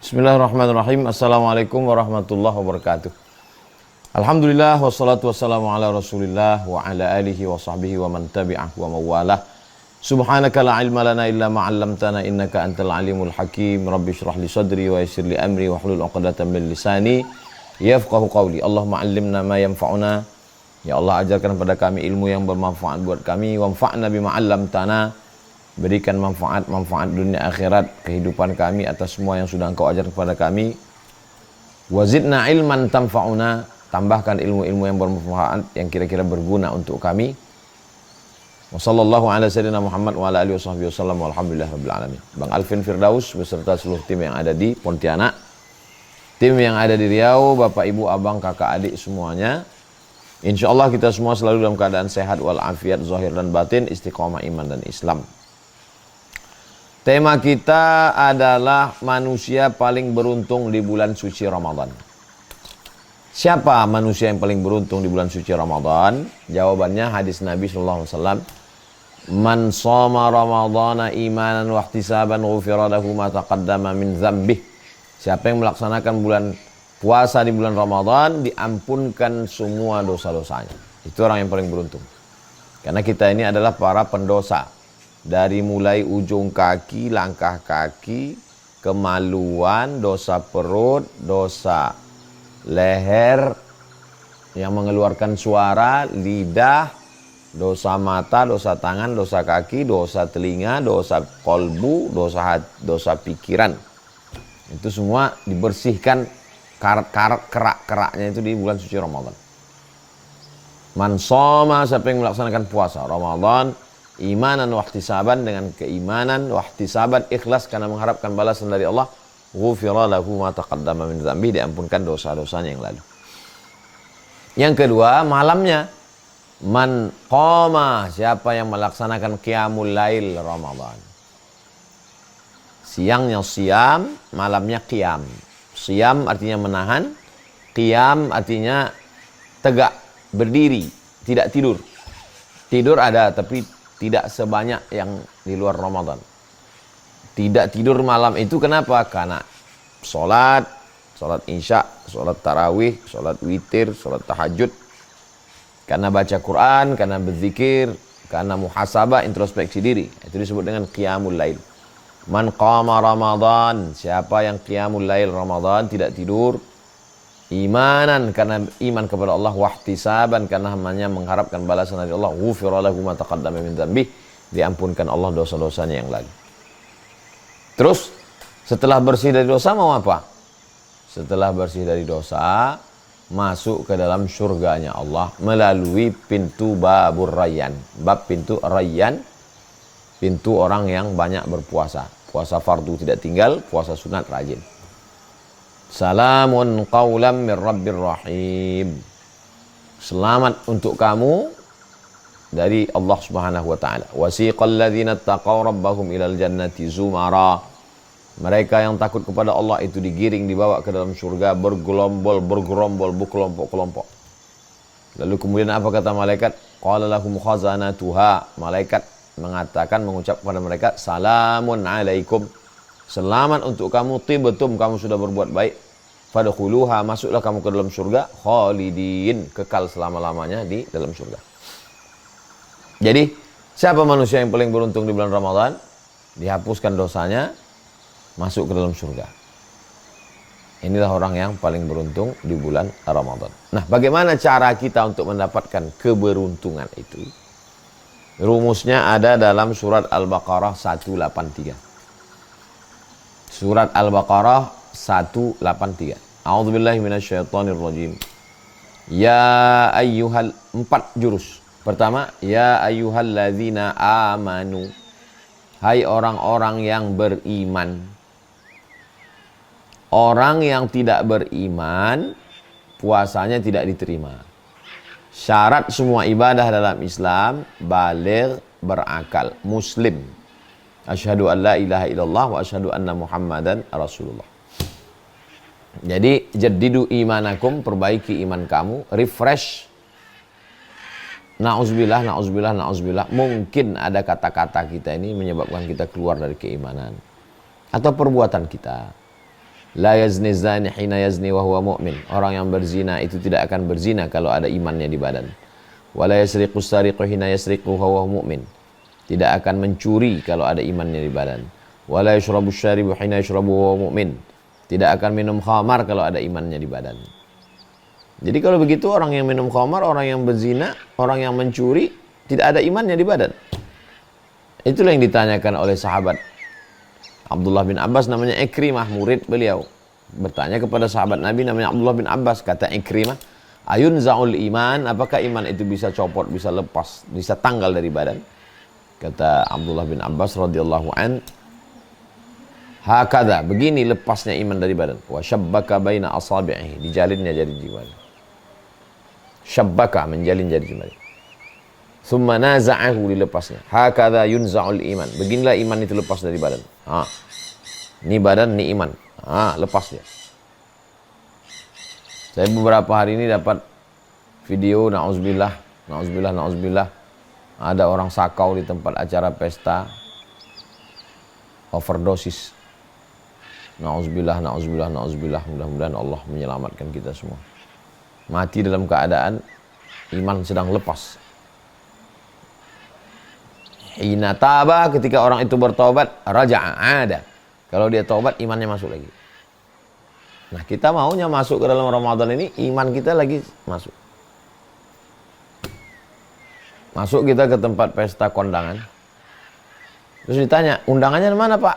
Bismillahirrahmanirrahim. Assalamualaikum warahmatullahi wabarakatuh. Alhamdulillah wassalatu wassalamu ala rasulillah wa ala alihi wa sahbihi wa man tabi'ah wa mawalah. Subhanaka la ilma lana illa ma'allamtana innaka antal alimul hakim. Rabbi syrah li sadri wa yassir li amri wa hlul 'uqdatam min lisani yafqahu qawli. Allahumma 'allimna ma yanfa'una. Ya Allah, ajarkan kepada kami ilmu yang bermanfaat buat kami. Wanfa'na bima 'allamtana. Berikan manfaat dunia akhirat kehidupan kami atas semua yang sudah Engkau ajar kepada kami. Wazidna ilman tanfa'una, tambahkan ilmu-ilmu yang bermanfaat yang kira-kira berguna untuk kami. Wassallallahu ala sayyidina Muhammad wa ala alihi wasallam walhamdulillahirabbil alamin. Bang Alvin Firdaus beserta seluruh tim yang ada di Pontianak, tim yang ada di Riau, Bapak Ibu, Abang, Kakak, Adik semuanya. Insyaallah kita semua selalu dalam keadaan sehat walafiat zahir dan batin, istiqomah iman dan Islam. Tema kita adalah manusia paling beruntung di bulan suci Ramadan. Siapa manusia yang paling beruntung di bulan suci Ramadan? Jawabannya hadis Nabi sallallahu alaihi wasallam. Man shoma Ramadhana imanan wa ihtisaban ghufira lahu ma taqaddama min dzambih. Siapa yang melaksanakan bulan puasa di bulan Ramadan, diampunkan semua dosa-dosanya. Itu orang yang paling beruntung. Karena kita ini adalah para pendosa. Dari mulai ujung kaki, langkah kaki, kemaluan, dosa perut, dosa leher yang mengeluarkan suara, lidah, dosa mata, dosa tangan, dosa kaki, dosa telinga, dosa kolbu, dosa pikiran. Itu semua dibersihkan karat-karat, kerak-keraknya itu di bulan suci Ramadan. Man shoma, siapa yang melaksanakan puasa Ramadan imanan wahtisaban, dengan keimanan, wahtisaban, ikhlas karena mengharapkan balasan dari Allah, ghufira lahu ma taqaddama min dzambi, diampunkan dosa-dosanya yang lalu. Yang kedua, malamnya. Man qama, siapa yang melaksanakan qiyamul lail Ramadan. Siangnya siam, malamnya qiyam. Siam artinya menahan, qiyam artinya tegak, berdiri, tidak tidur. Tidur ada, tapi tidak sebanyak yang di luar Ramadan. Tidak tidur malam itu kenapa? Karena sholat isya, sholat tarawih, sholat witir, sholat tahajud. Karena baca Quran, karena berzikir, karena muhasabah, introspeksi diri. Itu disebut dengan qiyamul lail. Man qama Ramadan, siapa yang qiyamul lail Ramadan, tidak tidur, imanan karena iman kepada Allah, wahtisaban karena hanya mengharapkan balasan dari Allah, ghufira lahu ma taqaddama min dzambih, diampunkan Allah dosa-dosanya yang lalu. Terus setelah bersih dari dosa mau apa? Setelah bersih dari dosa, masuk ke dalam surganya Allah melalui pintu babur rayyan. Bab pintu rayyan, pintu orang yang banyak berpuasa. Puasa fardu tidak tinggal, puasa sunat rajin. Salamun qawlam min rabbir rahim. Selamat untuk kamu dari Allah Subhanahu wa taala. Wasiqal ladzina taqaw rabbahum ilal jannati zumara. Mereka yang takut kepada Allah itu digiring, dibawa ke dalam surga bergerombol, berkelompok-kelompok. Lalu kemudian apa kata malaikat? Qala lahum khazanatuha. Malaikat mengatakan, mengucap kepada mereka, salamun alaikum. Selamat untuk kamu, tibtum, kamu sudah berbuat baik. Fadkhuluha, masuklah kamu ke dalam surga, khalidin, kekal selama-lamanya di dalam surga. Jadi, siapa manusia yang paling beruntung di bulan Ramadan? Dihapuskan dosanya, masuk ke dalam surga. Inilah orang yang paling beruntung di bulan Ramadan. Nah, bagaimana cara kita untuk mendapatkan keberuntungan itu? Rumusnya ada dalam surat Al-Baqarah 183. Surat Al-Baqarah 183. A'udzubillahi minasyaitonirrajim. Ya ayyuhal, 4 jurus. Pertama, ya ayyuhalladzina amanu. Hai orang-orang yang beriman. Orang yang tidak beriman, puasanya tidak diterima. Syarat semua ibadah dalam Islam, baligh, berakal, muslim. Asyhadu an la ilaha illallah wa asyhadu anna Muhammadan Rasulullah. Jadi jaddidu imanakum, perbaiki iman kamu, refresh. Na'udzubillah. Mungkin ada kata-kata kita ini menyebabkan kita keluar dari keimanan. Atau perbuatan kita. La yazni zani hina yazni wa huwa mu'min. Orang yang berzina itu tidak akan berzina kalau ada imannya di badan. Wa la yasriqu sariqu hina yasriqu wa huwa mu'min. Tidak akan mencuri kalau ada imannya di badan. Wa la yashrabu syaribu hina yashrabu wa huwa mu'min. Tidak akan minum khamar kalau ada imannya di badan. Jadi kalau begitu orang yang minum khamar, orang yang berzina, orang yang mencuri tidak ada imannya di badan. Itulah yang ditanyakan oleh sahabat Abdullah bin Abbas, namanya Ikrimah, murid beliau, bertanya kepada sahabat Nabi namanya Abdullah bin Abbas. Kata Ikrimah, ayun za'ul iman, apakah iman itu bisa copot, bisa lepas, bisa tanggal dari badan? Kata Abdullah bin Abbas radhiyallahu an, hakadha, begini lepasnya iman dari badan. Wa syabbaka baina asabi'ihi, dijalinnya jari jemari. Syabbaka, menjalin jari jemari. Thumma naza'ahu, dilepasnya. Hakadha yunza'ul iman, beginilah iman itu lepas dari badan. Ini badan, ini iman. Lepas dia. Saya beberapa hari ini dapat video, na'udzubillah, ada orang sakau di tempat acara pesta, overdosis. Na'udzubillah, mudah-mudahan Allah menyelamatkan kita semua. Mati dalam keadaan iman sedang lepas. Hina taba, ketika orang itu bertobat, raja'a, ada. Kalau dia tobat, imannya masuk lagi. Nah, kita maunya masuk ke dalam Ramadan ini, iman kita lagi masuk. Masuk kita ke tempat pesta kondangan. Terus ditanya, undangannya mana, Pak?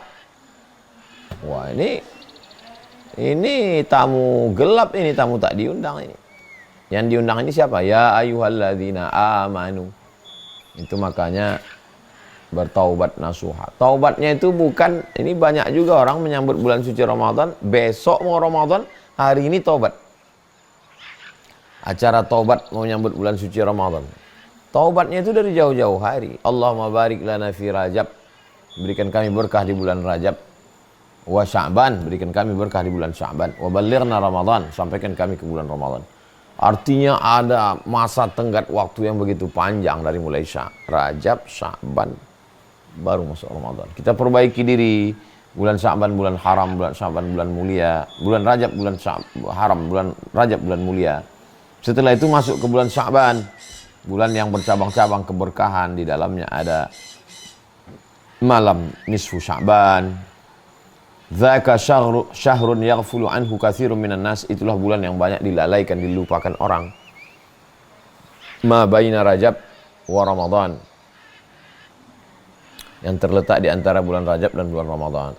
Wah, ini tamu gelap, ini tamu tak diundang ini. Yang diundang ini siapa? Ya ayyuhalladzina amanu. Itu makanya bertaubat nasuha. Taubatnya itu bukan, ini banyak juga orang menyambut bulan suci Ramadan, besok mau Ramadan, hari ini taubat. Acara taubat mau menyambut bulan suci Ramadan. Taubatnya itu dari jauh-jauh hari. Allahumma barik lana fi Rajab, berikan kami berkah di bulan Rajab. Wa Sya'ban, berikan kami berkah di bulan Sya'ban. Wa ballighna Ramadan, sampaikan kami ke bulan Ramadan. Artinya ada masa tenggat waktu yang begitu panjang dari mulai Rajab, Sya'ban, baru masuk Ramadan. Kita perbaiki diri. Bulan Sya'ban bulan haram, bulan Sya'ban bulan mulia, bulan Rajab bulan haram, bulan Rajab bulan mulia. Setelah itu masuk ke bulan Sya'ban, bulan yang bercabang-cabang keberkahan, di dalamnya ada malam nisfu Sya'ban. Dzaka syahrun yaghfulu anhu katsirun minan nas, itulah bulan yang banyak dilalaikan, dilupakan orang. Ma baina Rajab wa Ramadan, yang terletak di antara bulan Rajab dan bulan Ramadan.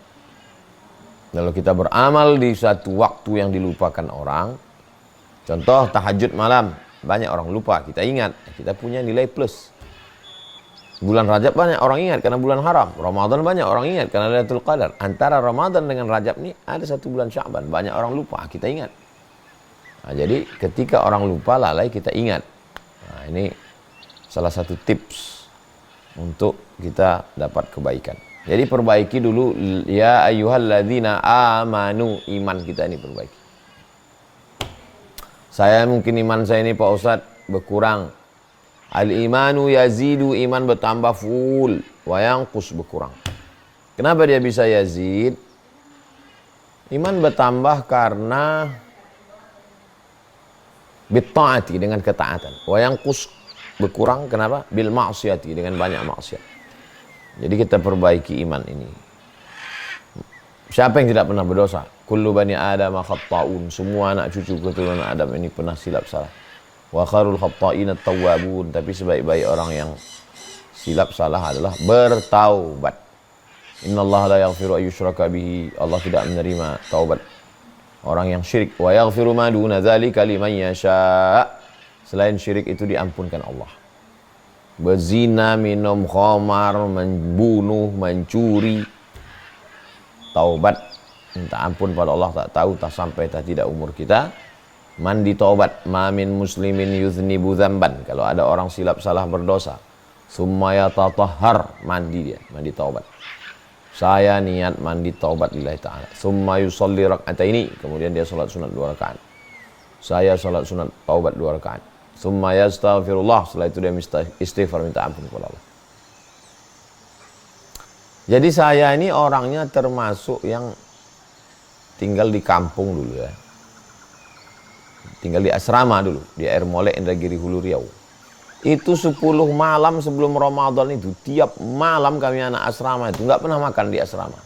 Lalu kita beramal di satu waktu yang dilupakan orang. Contoh tahajud malam, banyak orang lupa, kita ingat, kita punya nilai plus. Bulan Rajab banyak orang ingat karena bulan haram. Ramadan banyak orang ingat karena Lailatul Qadar. Antara Ramadan dengan Rajab ini ada satu bulan Sya'ban, banyak orang lupa, kita ingat. Nah, jadi ketika orang lupa, lalai, kita ingat. Nah, ini salah satu tips untuk kita dapat kebaikan. Jadi perbaiki dulu, ya ayyuhalladzina amanu, iman kita ini perbaiki. Saya mungkin iman saya ini Pak Ustadz berkurang. Al-imanu yazidu, iman bertambah full, wa yanqus, berkurang. Kenapa dia bisa yazid? Iman bertambah karena bitta'ati, dengan ketaatan. Wa yanqus, berkurang kenapa? Bil ma'siyati, dengan banyak maksiat. Jadi kita perbaiki iman ini. Siapa yang tidak pernah berdosa? Kullu bani Adam khatta'un, semua anak cucu keturunan Adam ini pernah silap salah. Wa kharul khatta'ina tawwabun, tapi sebaik-baik orang yang silap salah adalah bertaubat. Innallaha la yaghfiru ayyushraka bihi, Allah tidak menerima taubat orang yang syirik. Wa yaghfiru ma duna dzalika liman yasha, selain syirik itu diampunkan Allah. Berzina, minum khamar, membunuh, mencuri, taubat, minta ampun pada Allah, tak tahu, tak sampai, tak tidak umur kita. Mandi taubat, ma min muslimin yuznibu dzamban, kalau ada orang silap salah berdosa, summa yatatahhar, mandi dia, mandi taubat. Saya niat mandi taubat lillahi ta'ala. Summa yusalli rak'ataini, kemudian dia salat sunat 2 rakaat. Saya salat sunat taubat 2 rakaat. Summa yastaghfirullah, setelah itu dia istighfar, minta ampun kepada Allah. Jadi saya ini orangnya termasuk yang tinggal di kampung dulu ya. Tinggal di asrama dulu, di Air Molek, Indragiri, Hulu Riau. Itu 10 malam sebelum Ramadan itu, tiap malam kami anak asrama itu nggak pernah makan di asrama.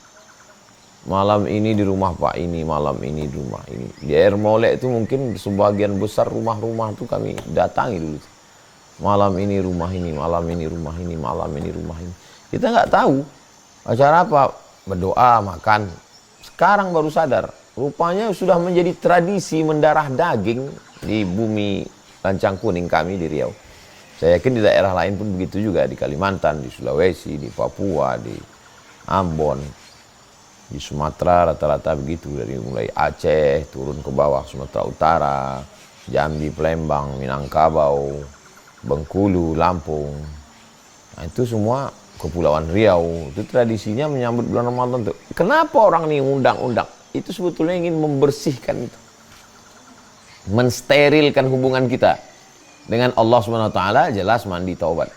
Malam ini di rumah Pak ini, malam ini di rumah ini. Di Air Molek itu mungkin sebagian besar rumah-rumah itu kami datangi dulu. Malam ini rumah ini, malam ini rumah ini, malam ini rumah ini. Kita nggak tahu acara apa, berdoa, makan. Sekarang baru sadar, rupanya sudah menjadi tradisi mendarah daging di bumi Lancang Kuning kami di Riau. Saya yakin di daerah lain pun begitu juga, di Kalimantan, di Sulawesi, di Papua, di Ambon, di Sumatera rata-rata begitu, dari mulai Aceh turun ke bawah Sumatera Utara, Jambi, Palembang, Minangkabau, Bengkulu, Lampung. Nah, itu semua Kepulauan Riau. Itu tradisinya menyambut bulan Ramadan tuh. Kenapa orang ini undang-undang? Itu sebetulnya ingin membersihkan itu. Mensterilkan hubungan kita dengan Allah Subhanahu wa taala, jelas mandi taubat.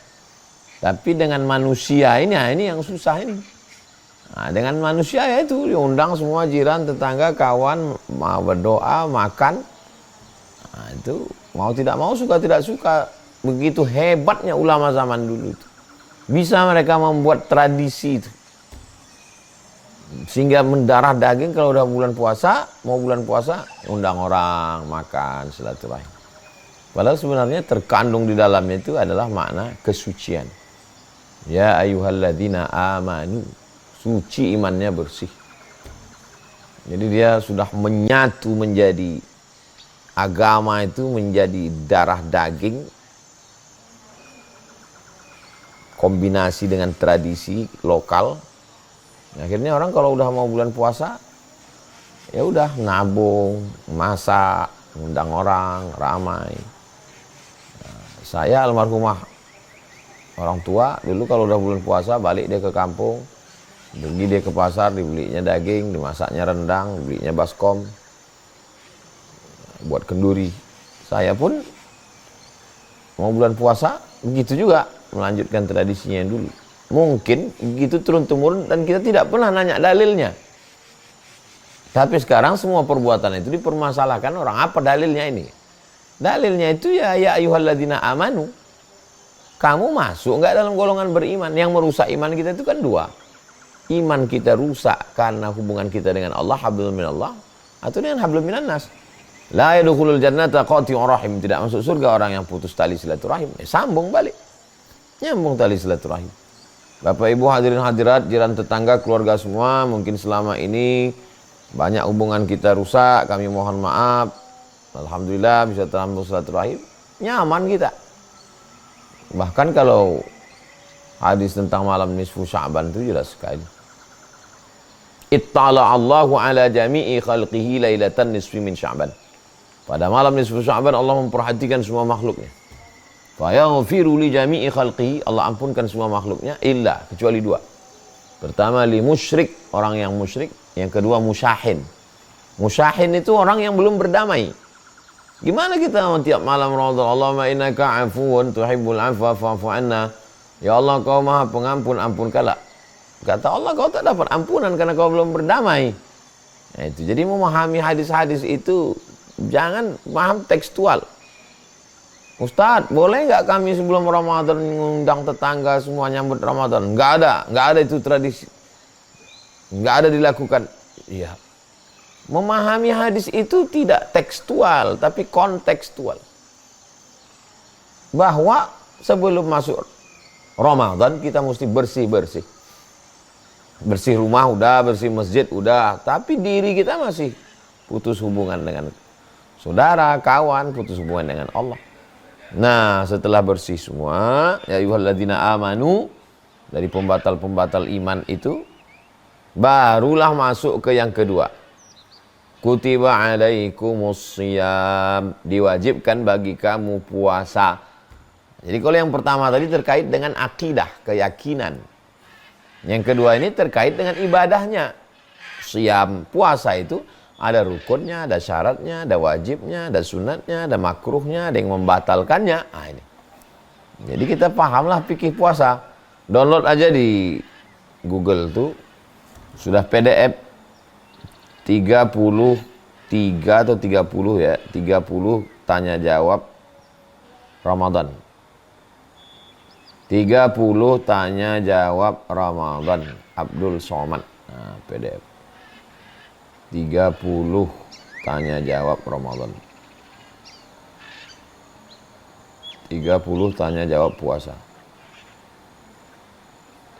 Tapi dengan manusia ini yang susah ini. Nah, dengan manusia ya itu diundang semua jiran, tetangga, kawan, mau berdoa, makan. Nah, itu mau tidak mau, suka tidak suka. Begitu hebatnya ulama zaman dulu itu. Bisa mereka membuat tradisi itu. Sehingga mendarah daging kalau udah bulan puasa, mau bulan puasa, undang orang, makan, silaturahim. Padahal sebenarnya terkandung di dalamnya itu adalah makna kesucian. Ya ayyuhalladzina amanu. Suci, imannya bersih. Jadi dia sudah menyatu menjadi agama itu, menjadi darah daging, kombinasi dengan tradisi lokal. Akhirnya orang kalau udah mau bulan puasa, ya udah nabung, masak, undang orang, ramai. Nah, saya almarhumah orang tua dulu kalau udah bulan puasa balik dia ke kampung, pergi dia ke pasar, dibelinya daging, dimasaknya rendang, dibelinya baskom, buat kenduri. Saya pun mau bulan puasa begitu juga, melanjutkan tradisinya dulu. Mungkin begitu turun-temurun dan kita tidak pernah nanya dalilnya. Tapi sekarang semua perbuatan itu dipermasalahkan orang. Apa dalilnya ini? Dalilnya itu ya ayyuhalladzina amanu. Kamu masuk nggak dalam golongan beriman? Yang merusak iman kita itu kan dua. Iman kita rusak karena hubungan kita dengan Allah, hablum minallah, atau dengan hablum minannas. La yadkhulul jannata qati'ur rahim. Tidak masuk surga orang yang putus tali silaturahim. Sambung balik. Nyambung tali silaturahim. Bapak Ibu hadirin hadirat, jiran tetangga, keluarga semua, mungkin selama ini banyak hubungan kita rusak, kami mohon maaf. Alhamdulillah bisa terambung silaturahim. Nyaman kita. Bahkan kalau hadis tentang malam nisfu Sya'ban itu jelas sekali. Ittala Allahu ala jami'i khalqihi lailatan nisfi min Sya'ban. Pada malam nisfu Sya'ban Allah memperhatikan semua makhluknya. Fa yaghfiru li jami'i khalqihi, Allah ampunkan semua makhluknya illa, kecuali dua. Pertama li musyrik, orang yang musyrik. Yang kedua musyahin. Musyahin itu orang yang belum berdamai. Gimana kita tiap malam Ramadan, Allahumma innaka afuwun tuhibbul afwa fa'fu anna. Ya Allah, kau maha pengampun, ampunkanlah. Kata Allah, kau tak dapat ampunan karena kau belum berdamai. Nah, itu. Jadi memahami hadis-hadis itu jangan paham tekstual. Ustadz, boleh nggak kami sebelum Ramadan mengundang tetangga semua nyambut Ramadan? Nggak ada itu tradisi. Nggak ada dilakukan. Iya. Memahami hadis itu tidak tekstual, tapi kontekstual. Bahwa sebelum masuk Ramadan kita mesti bersih-bersih. Bersih rumah udah, bersih masjid udah, tapi diri kita masih putus hubungan dengan saudara, kawan, putus hubungan dengan Allah. Nah, setelah bersih semua, ya ayyuhalladzina amanu, dari pembatal-pembatal iman itu, barulah masuk ke yang kedua. Kutiba alaikumus shiyam, diwajibkan bagi kamu puasa. Jadi kalau yang pertama tadi terkait dengan akidah, keyakinan. Yang kedua ini terkait dengan ibadahnya. Shiyam, puasa itu ada rukunnya, ada syaratnya, ada wajibnya, ada sunatnya, ada makruhnya, ada yang membatalkannya. Nah, ini. Jadi kita pahamlah fikih puasa. Download aja di Google tuh. Sudah PDF 33 atau 30 ya, 30 tanya jawab Ramadan. 30 tanya jawab Ramadan Abdul Somad. Nah, PDF 30 tanya jawab Ramadan. 30 tanya jawab puasa.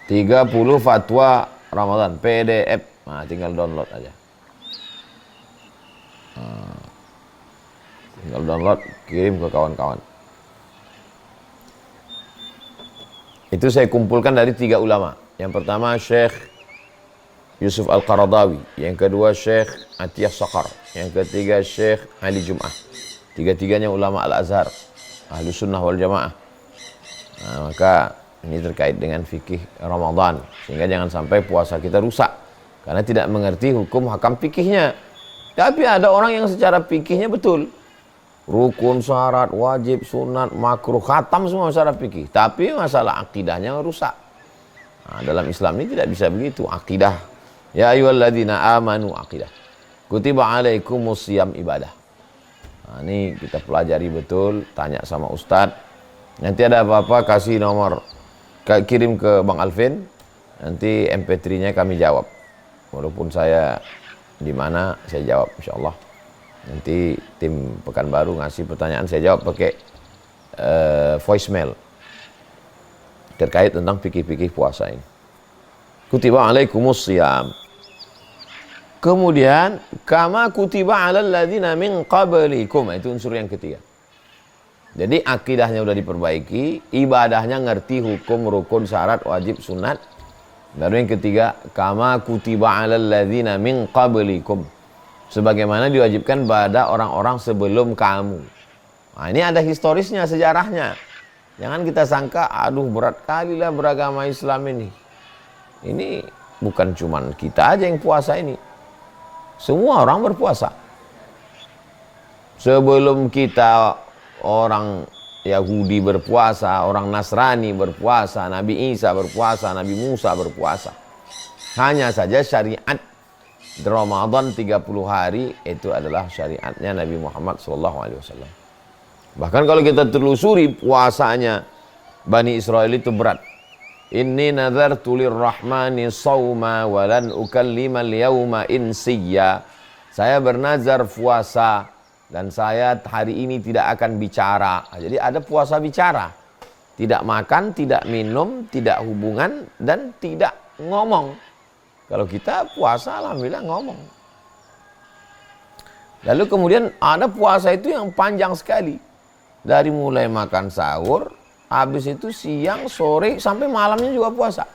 30 fatwa Ramadan PDF. Nah, tinggal download aja. Tinggal download, kirim ke kawan-kawan. Itu saya kumpulkan dari 3 ulama. Yang pertama Syekh Yusuf Al-Qaradawi, yang kedua Syekh Atiyah Saqar, yang ketiga Syekh Ali Jum'ah. Tiga-tiganya ulama Al-Azhar, Ahlus Sunnah wal Jamaah. Nah, maka ini terkait dengan fikih Ramadan, sehingga jangan sampai puasa kita rusak karena tidak mengerti hukum hakam fikihnya. Tapi ada orang yang secara fikihnya betul, rukun, syarat, wajib, sunat, makruh, khatam semua secara fikih, tapi masalah akidahnya rusak. Nah, dalam Islam ini tidak bisa begitu. Akidah, ya ayyuhalladzina amanu, akidah. Kutiba alaikumus shiyam, ibadah. Nah, ini kita pelajari betul, tanya sama ustadz. Nanti ada apa-apa kasih nomor, kirim ke Bang Alvin, nanti MP3-nya kami jawab. Walaupun saya di mana, saya jawab insyaallah. Nanti tim Pekanbaru ngasih pertanyaan, saya jawab pakai voicemail terkait tentang fikih-fikih puasa ini. Kutiba alaikumus shiyam. Kemudian kama kutiba alal ladzina min qablikum, itu unsur yang ketiga. Jadi akidahnya udah diperbaiki, ibadahnya ngerti hukum, rukun, syarat, wajib, sunat. Baru yang ketiga, kama kutiba alal ladzina min qablikum, sebagaimana diwajibkan pada orang-orang sebelum kamu. Nah, ini ada historisnya, sejarahnya. Jangan kita sangka, aduh berat kali lah beragama Islam ini. Ini bukan cuman kita aja yang puasa ini. Semua orang berpuasa. Sebelum kita, orang Yahudi berpuasa, orang Nasrani berpuasa, Nabi Isa berpuasa, Nabi Musa berpuasa. Hanya saja syariat Ramadan 30 hari itu adalah syariatnya Nabi Muhammad SAW. Bahkan kalau kita telusuri puasanya Bani Israel itu berat. Inni nazartu lirrahmani sawma walan ukallimal yawma insiyya. Saya bernazar puasa dan saya hari ini tidak akan bicara. Jadi ada puasa bicara. Tidak makan, tidak minum, tidak hubungan, dan tidak ngomong. Kalau kita puasa alhamdulillah ngomong. Lalu kemudian ada puasa itu yang panjang sekali. Dari mulai makan sahur, habis itu siang, sore, sampai malamnya juga puasa.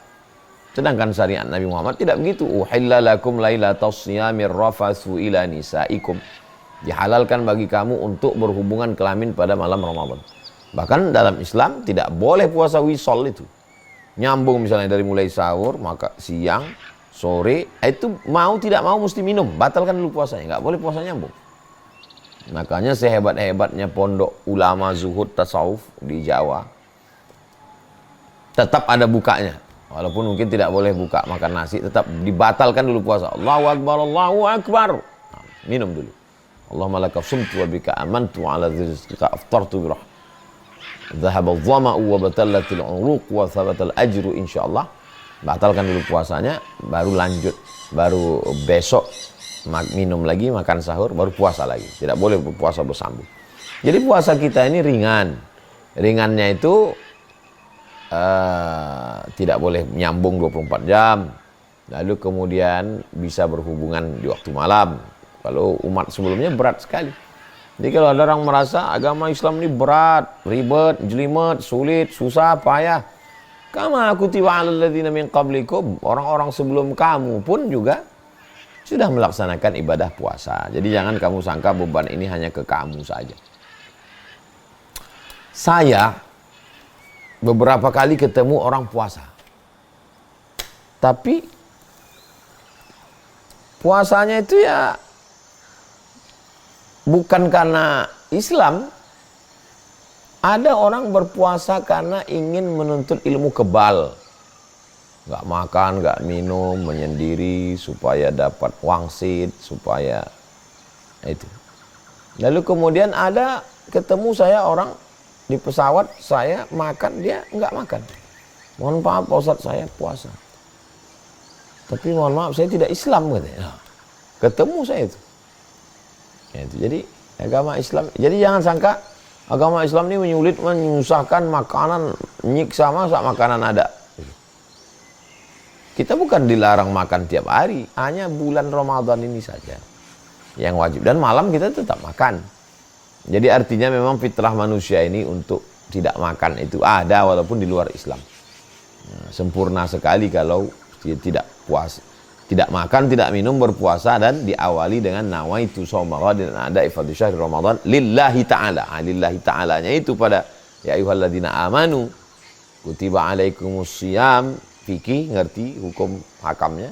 Sedangkan syariat Nabi Muhammad tidak begitu. Uhilla lakum lailatas shiyamir rafatsu ila nisaikum. Dihalalkan bagi kamu untuk berhubungan kelamin pada malam Ramadan. Bahkan dalam Islam tidak boleh puasa wisol itu. Nyambung misalnya dari mulai sahur, maka siang, sore, itu mau tidak mau mesti minum. Batalkan dulu puasanya, nggak boleh puasa nyambung. Makanya sehebat-hebatnya pondok ulama zuhud tasawuf di Jawa, tetap ada bukanya. Walaupun mungkin tidak boleh buka makan nasi, tetap dibatalkan dulu puasa. Allahu Akbar, Allahu Akbar. Nah, minum dulu. Allahumma laka sumtu wa bika amantu ala rizqika aftartu birah. Dhahaba dhama'u wa batallatil uruq wa thabatal ajru insyaallah. Batalkan dulu puasanya, baru lanjut. Baru besok minum lagi, makan sahur, baru puasa lagi. Tidak boleh berpuasa bersambung. Jadi puasa kita ini ringan. Ringannya itu tidak boleh nyambung 24 jam. Lalu kemudian bisa berhubungan di waktu malam. Kalau umat sebelumnya berat sekali. Jadi kalau ada orang merasa agama Islam ini berat, ribet, jelimet, sulit, susah, payah, kama kutiba alal ladzina min qablikum, orang-orang sebelum kamu pun juga sudah melaksanakan ibadah puasa. Jadi jangan kamu sangka beban ini hanya ke kamu saja. Saya beberapa kali ketemu orang puasa, tapi puasanya itu ya bukan karena Islam. Ada orang berpuasa karena ingin menuntut ilmu kebal. nggak makan, nggak minum, menyendiri supaya dapat wangsit, supaya itu. Lalu kemudian ada ketemu saya orang di pesawat, saya makan, dia nggak makan. Mohon maaf Pak Ustadz, saya puasa. Tapi mohon maaf, saya tidak Islam katanya. Nah, ketemu saya itu. Ya, itu. Jadi agama Islam, jadi jangan sangka agama Islam ini menyusahkan makanan, nyiksa, masa makanan ada. Kita bukan dilarang makan tiap hari, hanya bulan Ramadan ini saja yang wajib. Dan malam kita tetap makan. Jadi artinya memang fitrah manusia ini untuk tidak makan itu ada walaupun di luar Islam. Nah, sempurna sekali kalau tidak puasa, tidak makan, tidak minum, berpuasa dan diawali dengan nawaitu shauma ghadin, ada ifadhu syahri Ramadan lillahi ta'ala. Lillahi ta'alanya itu pada ya ayyuhalladzina amanu kutiba alaikumus syiyam, fikih ngerti hukum hakamnya.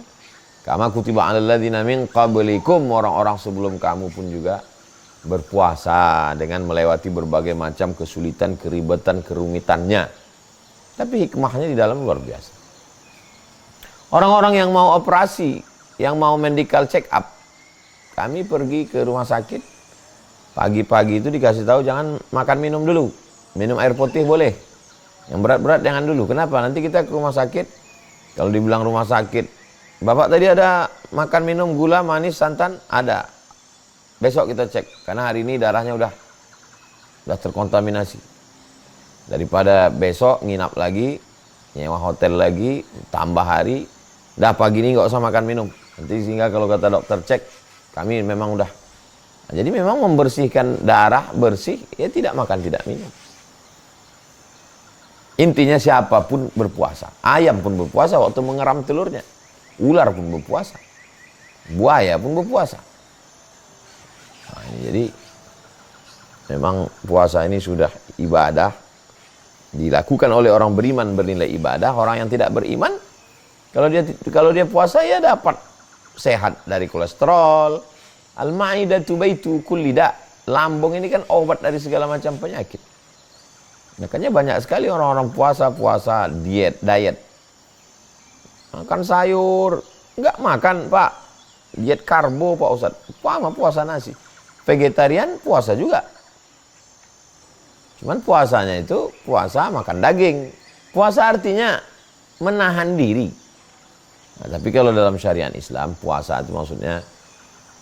Kama kutiba alal ladzina min qablikum, orang-orang sebelum kamu pun juga berpuasa dengan melewati berbagai macam kesulitan, keribetan, kerumitannya. Tapi hikmahnya di dalam luar biasa. Orang-orang yang mau operasi, yang mau medical check up, kami pergi ke rumah sakit, pagi-pagi itu dikasih tahu jangan makan minum dulu. Minum air putih boleh. Yang berat-berat jangan dulu. Kenapa? Nanti kita ke rumah sakit, kalau dibilang rumah sakit, Bapak tadi ada makan minum gula, manis, santan? Ada. Besok kita cek, karena hari ini darahnya udah terkontaminasi. Daripada besok nginap lagi, nyewa hotel lagi, tambah hari, dah pagi ini nggak usah makan minum. Nanti sehingga kalau kata dokter cek, kami memang udah. Nah, jadi memang membersihkan darah bersih, ya tidak makan, tidak minum. Intinya siapapun berpuasa. Ayam pun berpuasa waktu mengeram telurnya. Ular pun berpuasa. Buaya pun berpuasa. Nah, ini jadi memang puasa ini sudah ibadah, dilakukan oleh orang beriman bernilai ibadah. Orang yang tidak beriman, kalau dia puasa ya dapat sehat dari kolesterol. Al-ma'idatu baitu kulli da. Lambung ini kan obat dari segala macam penyakit. Makanya banyak sekali orang-orang puasa diet. Makan sayur, enggak makan Pak. Diet karbo Pak Ustadz. Puasa nasi. Vegetarian puasa juga. Cuman puasanya itu puasa makan daging. Puasa artinya menahan diri. Nah, tapi kalau dalam syariat Islam, puasa itu maksudnya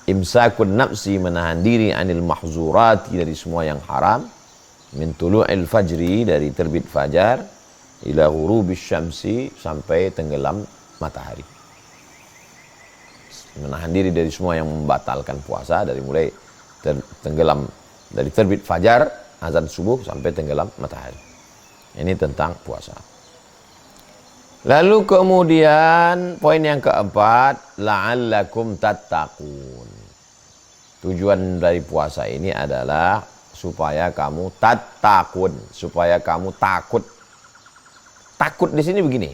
imsakun nafsi, menahan diri anil mahzurati, dari semua yang haram, min tulu'il fajri, dari terbit fajar, ila ghurubis syamsi, sampai tenggelam matahari. Menahan diri dari semua yang membatalkan puasa, dari mulai tenggelam, dari terbit fajar, azan subuh, sampai tenggelam matahari. Ini tentang puasa. Lalu kemudian poin yang keempat, la'allakum tattaqun. Tujuan dari puasa ini adalah supaya kamu tattaqun, supaya kamu takut. Takut di sini begini.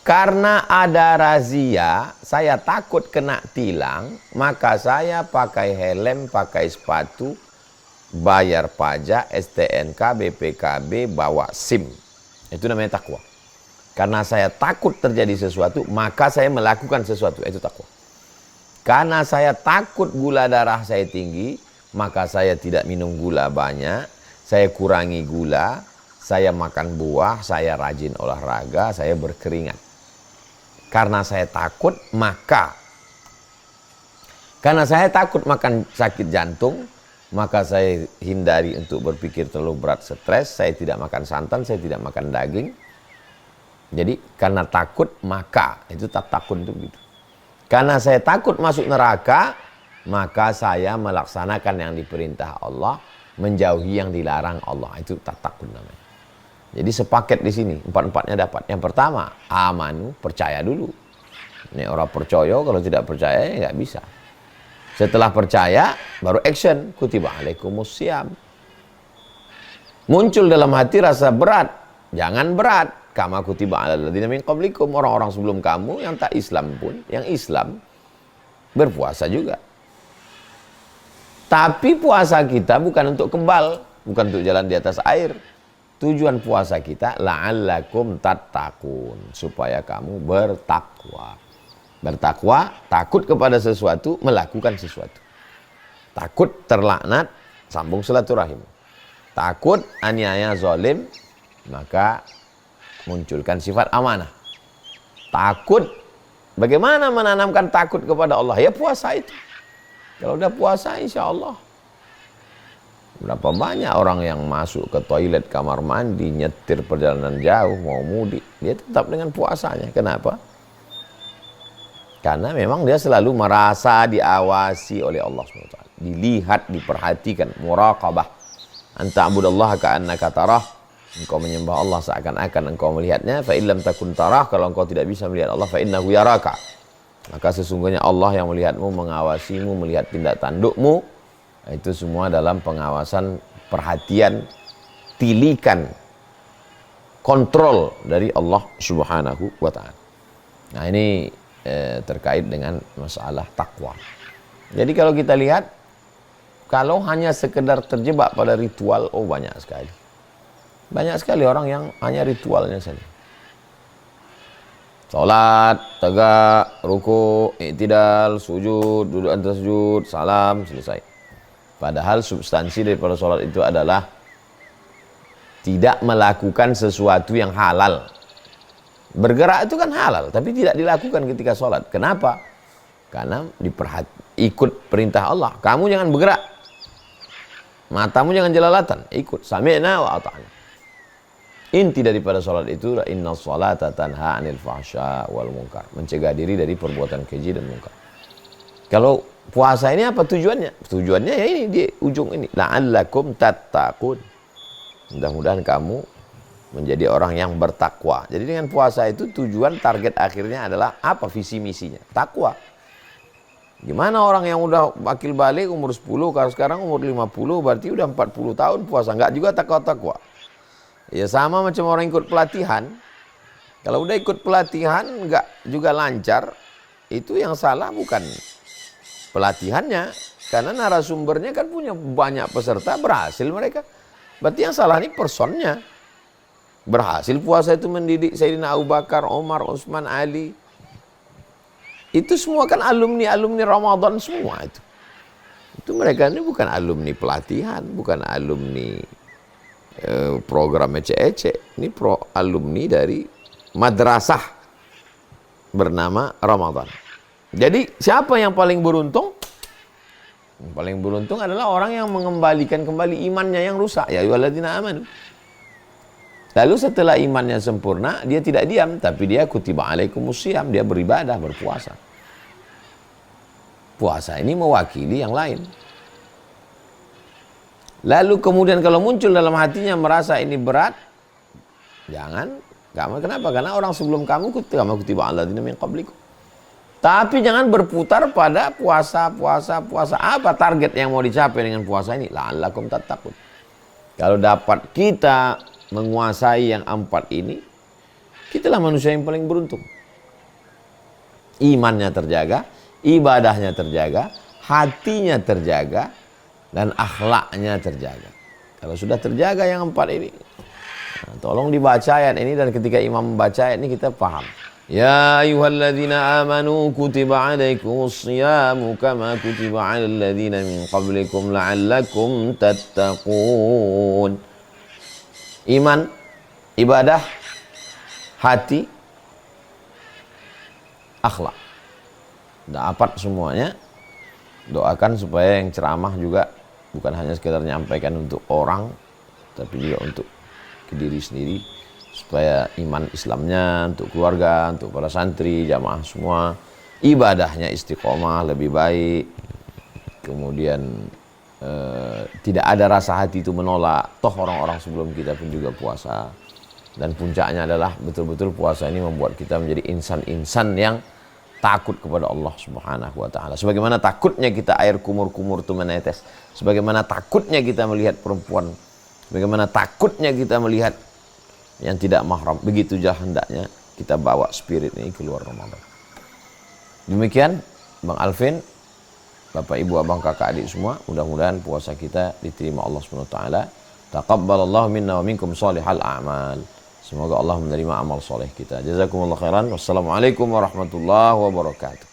Karena ada razia, saya takut kena tilang, maka saya pakai helm, pakai sepatu, bayar pajak, STNK, BPKB, bawa SIM. Itu namanya takwa. Karena saya takut terjadi sesuatu, maka saya melakukan sesuatu. Itu takwa. Karena saya takut gula darah saya tinggi, maka saya tidak minum gula banyak, saya kurangi gula, saya makan buah, saya rajin olahraga, saya berkeringat. Karena saya takut, karena saya takut makan sakit jantung, maka saya hindari untuk berpikir terlalu berat, stres. Saya tidak makan santan, saya tidak makan daging. Jadi karena takut, maka itu takut itu gitu. Karena saya takut masuk neraka, maka saya melaksanakan yang diperintah Allah, menjauhi yang dilarang Allah. Itu takut namanya. Jadi sepaket di sini, empat-empatnya dapat. Yang pertama, amanu, percaya dulu. Ini orang percaya, kalau tidak percaya ya nggak bisa. Setelah percaya, baru action. Kutiba alaikumus syiyam. Muncul dalam hati rasa berat. Jangan berat. Kama kutiba alal ladzina min qablikum. Orang-orang sebelum kamu yang tak Islam pun, yang Islam berpuasa juga. Tapi puasa kita bukan untuk kebal, bukan untuk jalan di atas air. tujuan puasa kita la'allakum tattaqun, supaya kamu bertakwa. Bertakwa, takut kepada sesuatu, melakukan sesuatu. Takut terlaknat, sambung silaturahim. Takut aniaya zalim, maka munculkan sifat amanah. Takut, bagaimana menanamkan takut kepada Allah? Ya puasa itu. Kalau udah puasa insya Allah. Berapa banyak orang yang masuk ke toilet, kamar mandi, nyetir perjalanan jauh, mau mudik, dia tetap dengan puasanya. Kenapa? Karena memang dia selalu merasa diawasi oleh Allah SWT. Dilihat, diperhatikan, muraqabah. Anta abudallaha ka'annaka tarah. Engkau menyembah Allah seakan-akan engkau melihatnya. Fa illam takun tarah, kalau engkau tidak bisa melihat Allah, fa innahu yaraka. Maka sesungguhnya Allah yang melihatmu, mengawasimu, melihat tindak tandukmu. Itu semua dalam pengawasan, perhatian, tilikan, kontrol dari Allah Subhanahu wa ta'ala. Nah, ini terkait dengan masalah takwa. Jadi kalau kita lihat, kalau hanya sekedar terjebak pada ritual, oh banyak sekali. Banyak sekali orang yang hanya ritualnya saja. Salat, tegak, ruku, i'tidal, sujud, duduk antara sujud, salam, selesai. Padahal substansi daripada sholat itu adalah tidak melakukan sesuatu yang halal. Bergerak itu kan halal, tapi tidak dilakukan ketika sholat. Kenapa? Karena ikut perintah Allah. Kamu jangan bergerak. Matamu jangan jelalatan. Ikut. Sami'na wa ata'na. Inti daripada sholat itu, inna sholata tanha anil fahsya wal munkar. Mencegah diri dari perbuatan keji dan munkar. Kalau puasa ini apa tujuannya? Tujuannya ya ini di ujung ini. La'allakum tattaqun. Mudah-mudahan kamu menjadi orang yang bertakwa. Jadi dengan puasa itu tujuan target akhirnya adalah apa visi misinya? Takwa. Gimana orang yang udah akil balik umur 10, kalau sekarang umur 50, berarti udah 40 tahun puasa. Enggak juga takwa-takwa. Ya sama macam orang ikut pelatihan. Kalau udah ikut pelatihan enggak juga lancar, itu yang salah bukan pelatihannya, karena narasumbernya kan punya banyak peserta, berhasil mereka. Berarti yang salah ini personnya. Berhasil puasa itu mendidik Sayyidina Abu Bakar, Umar, Utsman, Ali. Itu semua kan alumni-alumni Ramadan semua itu. Itu mereka ini bukan alumni pelatihan, bukan alumni program ece-ece. Ini alumni dari madrasah bernama Ramadan. Jadi siapa yang paling beruntung? Yang paling beruntung adalah orang yang mengembalikan kembali imannya yang rusak. Ya ayyuhalladzina amanu. Lalu setelah imannya sempurna, dia tidak diam, tapi dia kutiba alaikumusiyam, dia beribadah, berpuasa. Puasa ini mewakili yang lain. Lalu kemudian kalau muncul dalam hatinya merasa ini berat, jangan. Kenapa? Karena orang sebelum kamu kutiba alladzina min qablikum. Tapi jangan berputar pada puasa. Apa target yang mau dicapai dengan puasa ini? La'allakum tattaqun. Kalau dapat kita menguasai yang 4 ini, kitalah manusia yang paling beruntung. Imannya terjaga, ibadahnya terjaga, hatinya terjaga, dan akhlaknya terjaga. Kalau sudah terjaga yang 4 ini, tolong dibaca ayat ini, dan ketika imam membaca ayat ini kita paham. Ya ayyuhalladzina amanu kutiba alaikumus siyamu kama kutiba alal ladzina min qablikum la'allakum tattaqun. Iman, ibadah, hati, akhlak. Dapat semuanya. Doakan supaya yang ceramah juga bukan hanya sekedar menyampaikan untuk orang, tapi juga untuk diri sendiri. Supaya iman Islamnya, untuk keluarga, untuk para santri, jamaah semua, ibadahnya istiqomah lebih baik. Kemudian tidak ada rasa hati itu menolak. Toh orang-orang sebelum kita pun juga puasa. Dan puncaknya adalah betul-betul puasa ini membuat kita menjadi insan-insan yang takut kepada Allah Subhanahu wa ta'ala. Sebagaimana takutnya kita air kumur-kumur itu menetes. Sebagaimana takutnya kita melihat perempuan. Sebagaimana takutnya kita melihat yang tidak mahram. Begitu hendaknya kita bawa spirit ini keluar Ramadan. Demikian Bang Alvin, Bapak Ibu Abang Kakak Adik semua, mudah-mudahan puasa kita diterima Allah SWT Taqabbalallahu minna wa minkum salihal a'mal. Semoga Allah menerima amal soleh kita. Jazakumullah khairan. Wassalamualaikum warahmatullahi wabarakatuh.